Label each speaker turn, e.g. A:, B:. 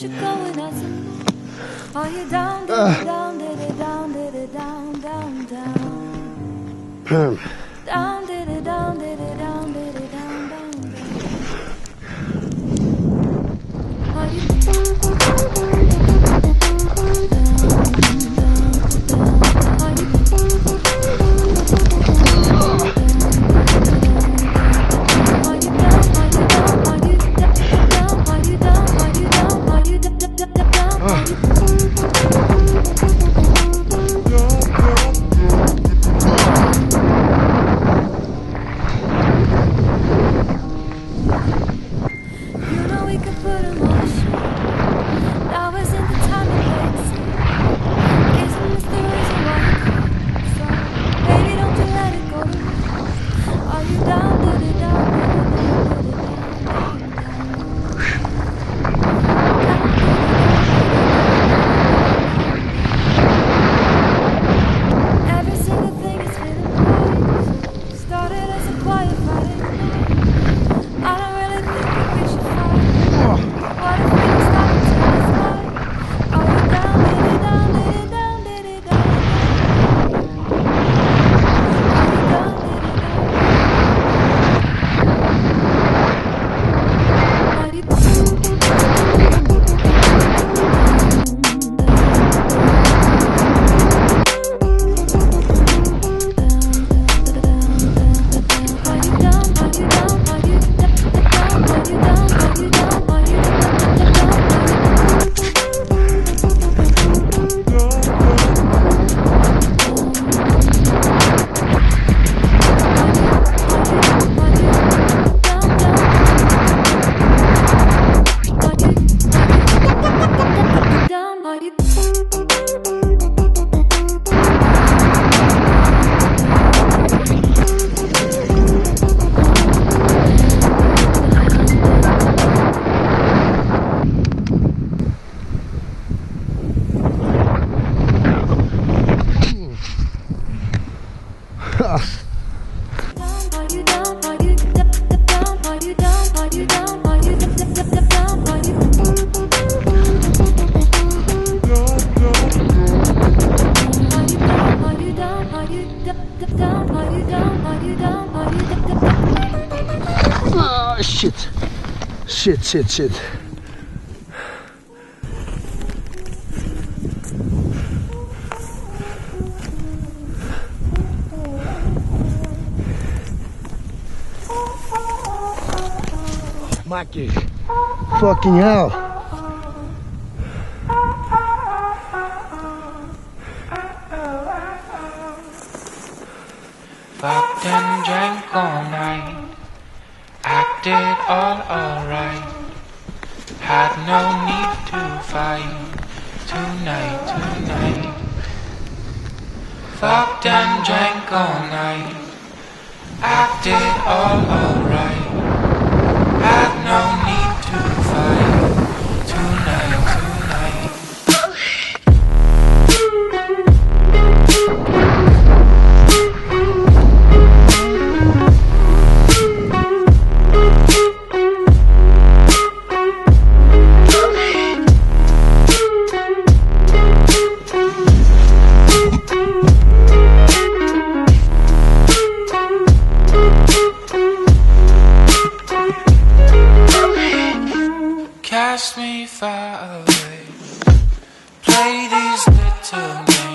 A: should go and have some more. Are you down, down, down, down, down, down, down, down? Down, down, down, down, down, down, down. Are you
B: Shit. Mikey. Fucking hell.
C: Fucked and drank all night. Acted all alright. Had no need to fight tonight. Fucked and drank all night. Acted all alright. Had no need to fight tonight. Cast me far away. Play these little games.